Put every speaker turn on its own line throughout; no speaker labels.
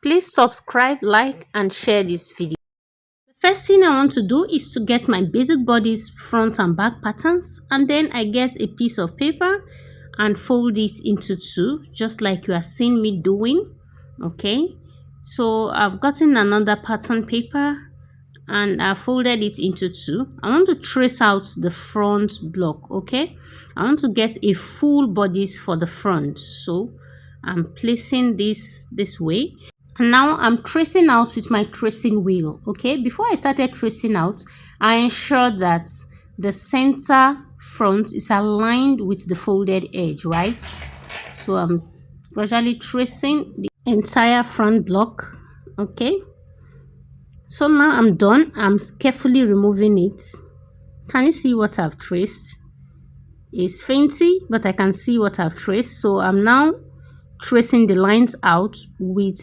please subscribe, like and share this video. The first thing I want to do is to get my basic bodice front and back patterns, and then I get a piece of paper and fold it into two, just like you are seeing me doing. Okay, so I've gotten another pattern paper and I folded it into two. I want to trace out the front block. Okay, I want to get a full bodice for the front, so I'm placing this way, and now I'm tracing out with my tracing wheel. Okay, before I started tracing out, I ensured that the center front is aligned with the folded edge, right? So I'm gradually tracing the entire front block. Okay, so now I'm done. I'm carefully removing it. Can you see what I've traced? It's fainty, but I can see what I've traced. So I'm now tracing the lines out with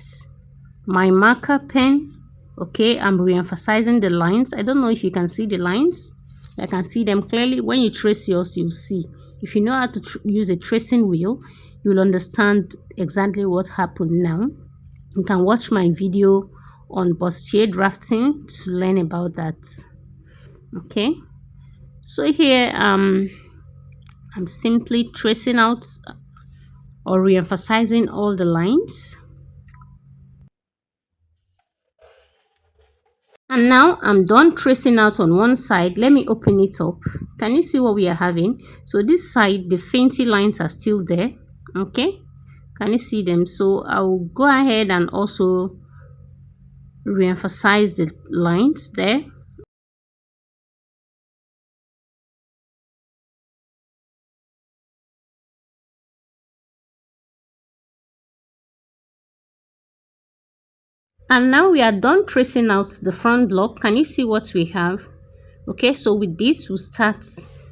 my marker pen. Okay, I'm re-emphasizing the lines. I don't know if you can see the lines. I can see them clearly. When you trace yours, you'll see. If you know how to use a tracing wheel, you'll understand exactly what happened. Now you can watch my video on bustier drafting to learn about that. Okay, so here I'm simply tracing out or re-emphasizing all the lines. And now I'm done tracing out on one side. Let me open it up. Can you see what we are having? So this side, the fainty lines are still there. Okay, can you see them? So I'll go ahead and also re-emphasize the lines there. And now we are done tracing out the front block. Can you see what we have? Okay, so with this we'll start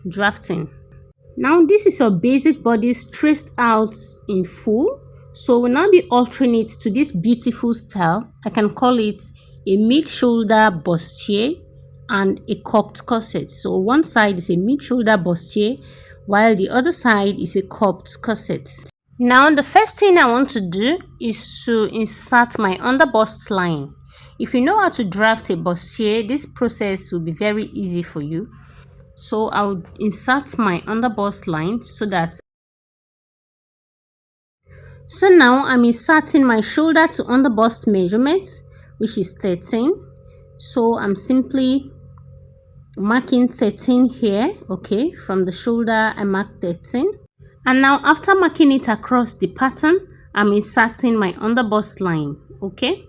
drafting. Now this is your basic bodice traced out in full. So we'll now be altering it to this beautiful style. I can call it a mid-shoulder bustier and a cupped corset. So one side is a mid-shoulder bustier while the other side is a cupped corset. Now the first thing I want to do is to insert my underbust line. If you know how to draft a bustier, this process will be very easy for you. So I'll insert my underbust line so now I'm inserting my shoulder to underbust measurements, which is 13. So I'm simply marking 13 here. Okay, from the shoulder I mark 13. And now after marking it across the pattern, I'm inserting my underbust line. Okay,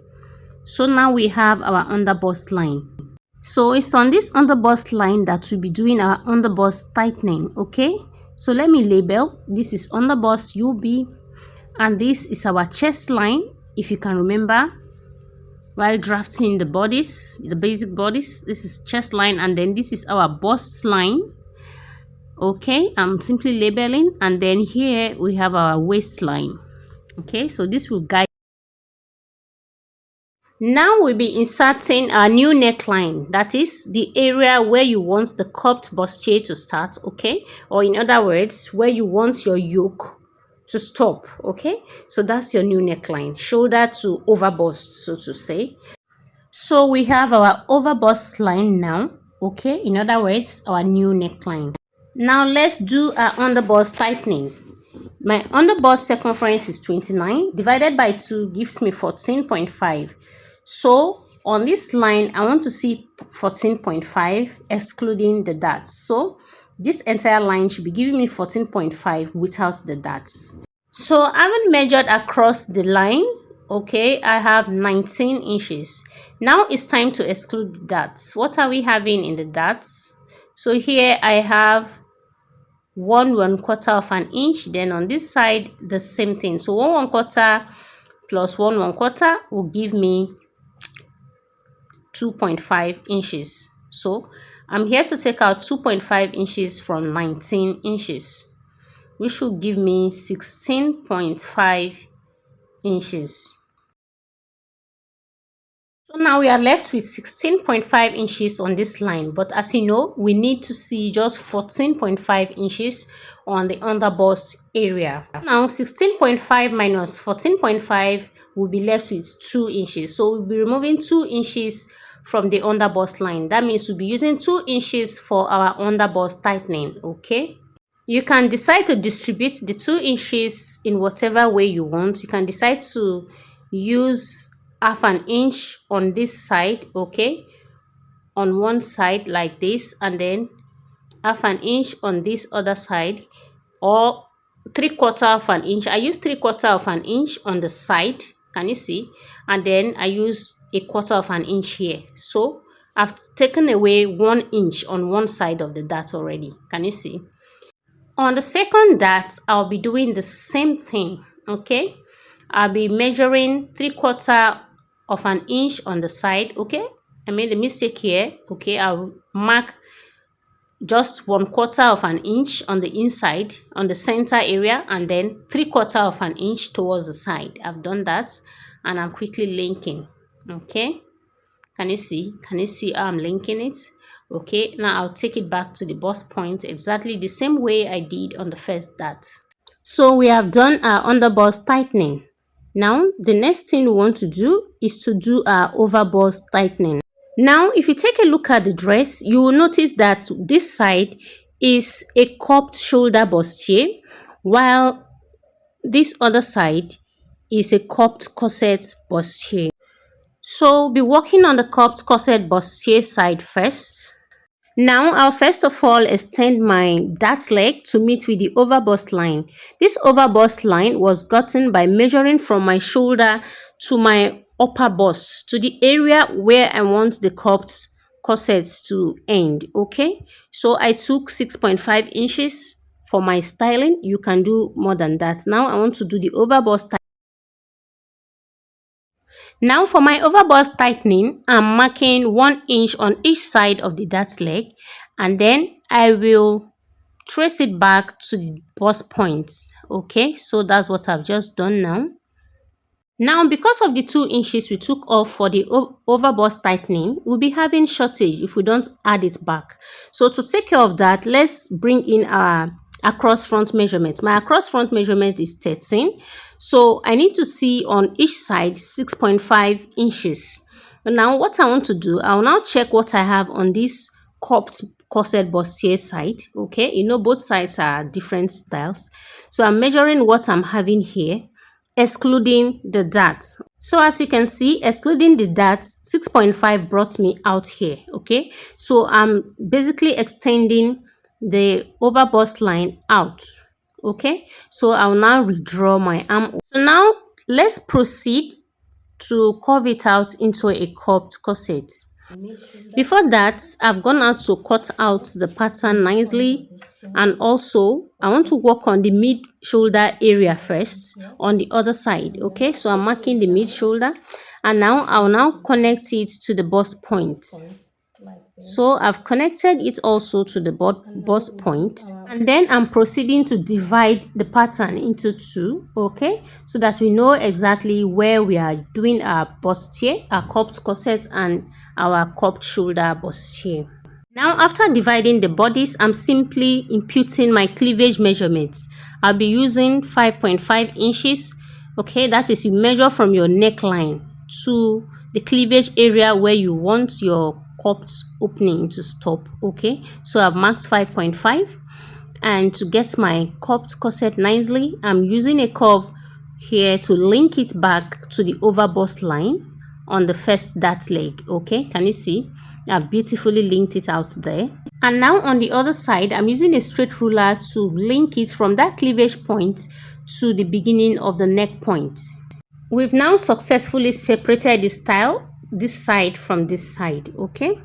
so now we have our underbust line. So it's on this underbust line that we'll be doing our underbust tightening. Okay, so let me label. This is underbust UB, and this is our chest line, if you can remember while drafting the bodice, the basic bodice. This is chest line, and then this is our bust line. Okay, I'm simply labeling, and then here we have our waistline. Okay, so this will guide. Now we'll be inserting our new neckline, that is the area where you want the cupped bustier to start. Okay, or in other words, where you want your yoke to stop. Okay, so that's your new neckline, shoulder to overbust, so to say. So we have our overbust line now. Okay, in other words, our new neckline. Now let's do our underbust tightening. My underbust circumference is 29 divided by 2 gives me 14.5. So on this line I want to see 14.5 excluding the darts. So this entire line should be giving me 14.5 without the darts. So I haven't measured across the line. Okay, I have 19 inches. Now it's time to exclude the darts. What are we having in the darts? So here I have 1/1/4 of an inch. Then on this side the same thing. So 1/1/4 plus 1/1/4 will give me 2.5 inches. So I'm here to take out 2.5 inches from 19 inches, which will give me 16.5 inches. So now we are left with 16.5 inches on this line, but as you know, we need to see just 14.5 inches on the underbust area. Now 16.5 minus 14.5 will be left with 2 inches. So we'll be removing 2 inches from the underbust line. That means we'll be using 2 inches for our underbust tightening, okay? You can decide to distribute the 2 inches in whatever way you want. You can decide to use half an inch on this side, okay, on one side like this, and then half an inch on this other side, or 3/4 of an inch. I use 3/4 of an inch on the side, can you see? And then I use 1/4 of an inch here. So I've taken away 1 inch on one side of the dart already, can you see? On the second dart, I'll be doing the same thing, okay? I'll be measuring 3/4 of an inch on the side, okay? I made a mistake here, okay? I'll mark just 1/4 of an inch on the inside, on the center area, and then 3/4 of an inch towards the side. I've done that, and I'm quickly linking, okay? Can you see? Can you see how I'm linking it? Okay, now I'll take it back to the bust point exactly the same way I did on the first dart. So we have done our underbust tightening. Now the next thing we want to do is to do our overbust tightening. Now if you take a look at the dress, you will notice that this side is a cupped shoulder bustier, while this other side is a cupped corset bustier. So we'll be working on the cupped corset bustier side first. Now I'll first of all extend my dart leg to meet with the overbust line. This overbust line was gotten by measuring from my shoulder to my upper bust, to the area where I want the cupped corsets to end, okay? So I took 6.5 inches for my styling. You can do more than that. Now I want to do the overbust. Now for my overbust tightening, I'm marking 1 inch on each side of the dart leg, and then I will trace it back to the bust points. Okay, so that's what I've just done now. Now, because of the 2 inches we took off for the overbust tightening, we'll be having shortage if we don't add it back. So to take care of that, let's bring in our across front measurement. My across front measurement is 13. So I need to see on each side 6.5 inches. Now what I want to do, I'll now check what I have on this cupped corset bustier side. Okay, you know both sides are different styles. So I'm measuring what I'm having here, excluding the darts. So as you can see, excluding the darts, 6.5 brought me out here. Okay, so I'm basically extending the overbust line out. Okay, so I'll now redraw my arm. So now let's proceed to curve it out into a cupped corset. Before that, I've gone out to cut out the pattern nicely, and also I want to work on the mid shoulder area first on the other side. Okay, so I'm marking the mid shoulder, and now I'll now connect it to the bust point. So I've connected it also to the bust point, and then I'm proceeding to divide the pattern into 2, okay, so that we know exactly where we are doing our bustier, our cupped corset, and our cupped shoulder bustier. Now after dividing the bodies, I'm simply imputing my cleavage measurements. I'll be using 5.5 inches, okay, that is, you measure from your neckline to the cleavage area where you want your cupped opening to stop. Okay, so I've marked 5.5, and to get my cupped corset nicely, I'm using a curve here to link it back to the overbust line on the first dart leg. Okay, can you see? I've beautifully linked it out there. And now on the other side, I'm using a straight ruler to link it from that cleavage point to the beginning of the neck point. We've now successfully separated the style, this side from this side. Okay,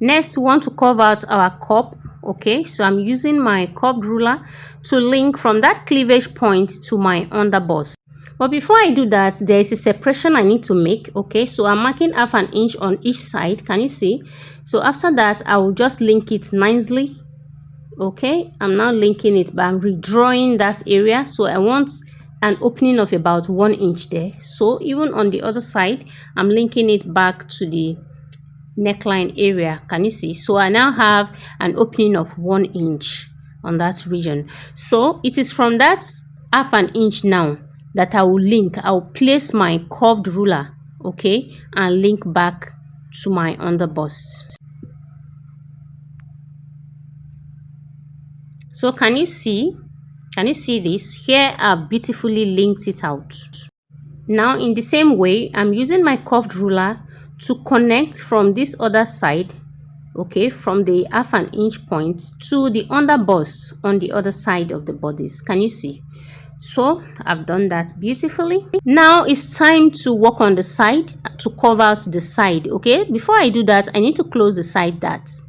next we want to curve out our cup. Okay, so I'm using my curved ruler to link from that cleavage point to my underbust. But before I do that, there is a separation I need to make. Okay, so I'm marking half an inch on each side. Can you see? So after that, I will just link it nicely. Okay, I'm now linking it, but I'm redrawing that area. So I want an opening of about 1 inch there. So even on the other side, I'm linking it back to the neckline area. Can you see? So I now have an opening of 1 inch on that region. So it is from that half an inch now that I'll place my curved ruler, okay, and link back to my underbust. So can you see this here? I've beautifully linked it out. Now in the same way, I'm using my curved ruler to connect from this other side, okay, from the half an inch point to the underbust on the other side of the bodice. Can you see? So I've done that beautifully. Now it's time to work on the side to cover out the side. Okay, before I do that, I need to close the side darts.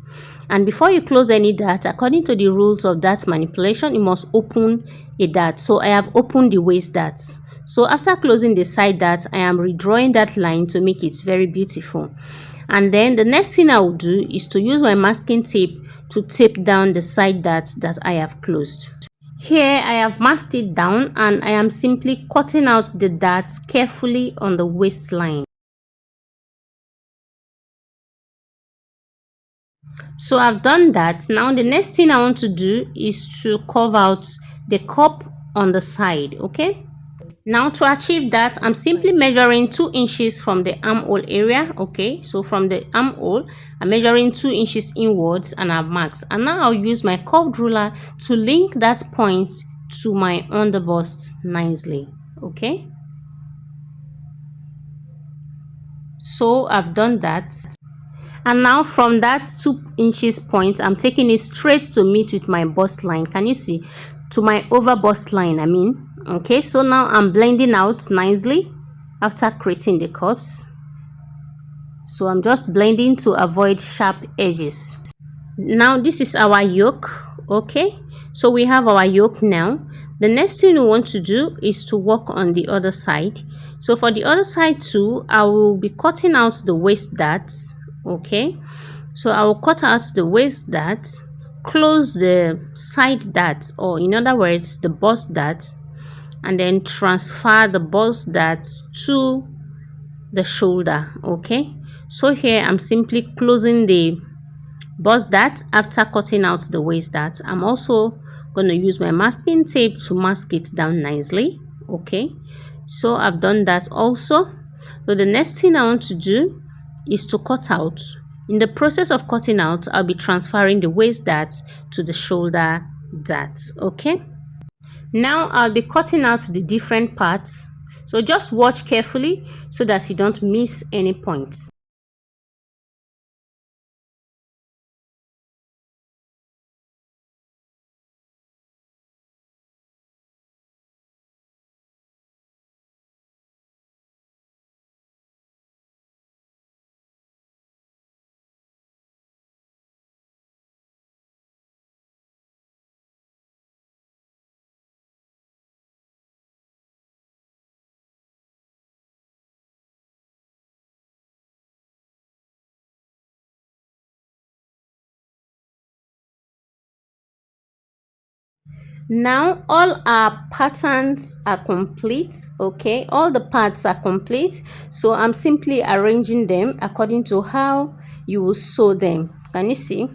And before you close any dart, according to the rules of dart manipulation, you must open a dart. So I have opened the waist darts. So after closing the side darts, I am redrawing that line to make it very beautiful. And then the next thing I will do is to use my masking tape to tape down the side darts that I have closed. Here I have masked it down and I am simply cutting out the darts carefully on the waistline. So I've done that. Now the next thing I want to do is to carve out the cup on the side. Okay, now to achieve that, I'm simply measuring 2 inches from the armhole area. Okay, so from the armhole I'm measuring 2 inches inwards and I've marked. And now I'll use my curved ruler to link that point to my underbust nicely. Okay, so I've done that. And now from that 2 inches point, I'm taking it straight to meet with my bust line. Can you see? To my over bust line, I mean. Okay, so now I'm blending out nicely after creating the curves. So I'm just blending to avoid sharp edges. Now this is our yoke. Okay, so we have our yoke now. The next thing we want to do is to work on the other side. So for the other side too, I will be cutting out the waist darts. Okay, so I will cut out the waist darts, close the side darts, or in other words the bust darts, and then transfer the bust darts to the shoulder. Okay, so here I'm simply closing the bust dart after cutting out the waist dart. I'm also going to use my masking tape to mask it down nicely. Okay, so I've done that also. So the next thing I want to do is to cut out. In the process of cutting out, I'll be transferring the waist dart to the shoulder dart. Okay, now I'll be cutting out the different parts, so just watch carefully so that you don't miss any points. Now all our patterns are complete. Okay, all the parts are complete, so I'm simply arranging them according to how you will sew them. Can you see?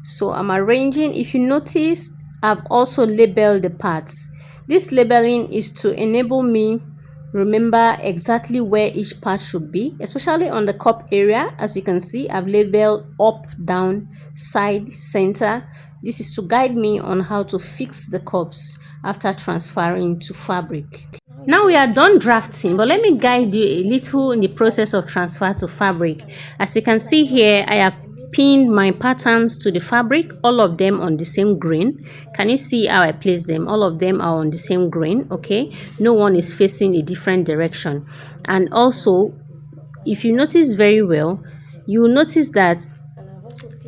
So I'm arranging. If you notice, I've also labeled the parts. This labeling is to enable me remember exactly where each part should be, especially on the cup area. As you can see, I've labeled up, down, side, center. This is to guide me on how to fix the cups after transferring to fabric. Now we are done drafting, but let me guide you a little in the process of transfer to fabric. As you can see here, I have pinned my patterns to the fabric, all of them on the same grain. Can you see how I place them? All of them are on the same grain. Okay, no one is facing a different direction. And also, if you notice very well, you will notice that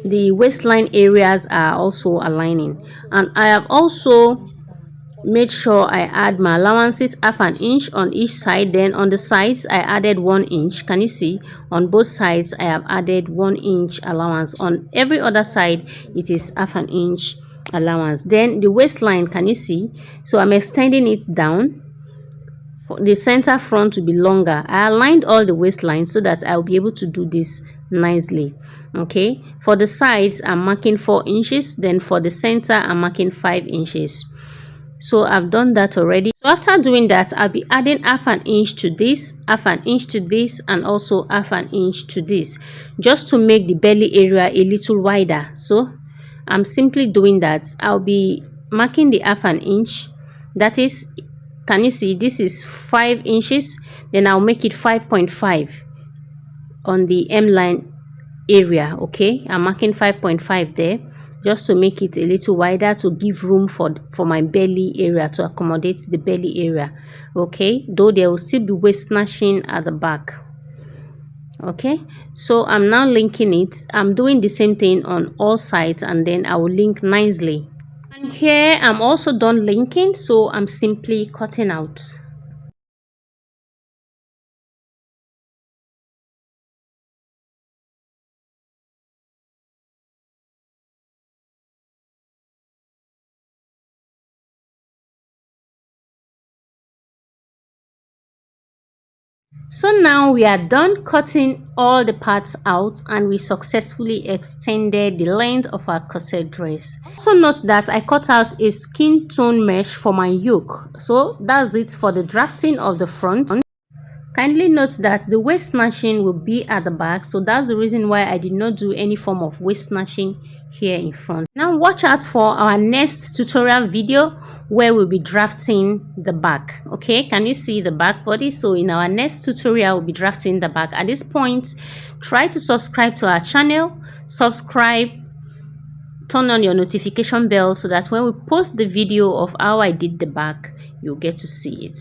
the waistline areas are also aligning, and I have also made sure I add my allowances half an inch on each side. Then on the sides I added 1 inch. Can you see? On both sides I have added 1 inch allowance. On every other side it is half an inch allowance. Then the waistline, can you see? So I'm extending it down the center front will be longer. I aligned all the waistline so that I'll be able to do this nicely. Okay, for the sides I'm marking 4 inches, then for the center I'm marking 5 inches. So I've done that already. So after doing that, I'll be adding half an inch to this, half an inch to this, and also half an inch to this, just to make the belly area a little wider. So I'm simply doing that. I'll be marking the half an inch. That is, can you see, this is 5 inches, then I'll make it 5.5 on the M line area. Okay, I'm marking 5.5 there, just to make it a little wider, to give room for my belly area, to accommodate the belly area. Okay, though there will still be waist snatching at the back. Okay, so I'm now linking it. I'm doing the same thing on all sides, and then I will link nicely. And here I'm also done linking, so I'm simply cutting out. So now we are done cutting all the parts out, and we successfully extended the length of our corset dress. Also note that I cut out a skin tone mesh for my yoke. So that's it for the drafting of the front. Kindly note that the waist snatching will be at the back, so that's the reason why I did not do any form of waist snatching here in front. Now watch out for our next tutorial video where we'll be drafting the back. Okay, can you see the back body? So in our next tutorial we'll be drafting the back. At this point, try to subscribe to our channel, subscribe, turn on your notification bell so that when we post the video of how I did the back, you'll get to see it.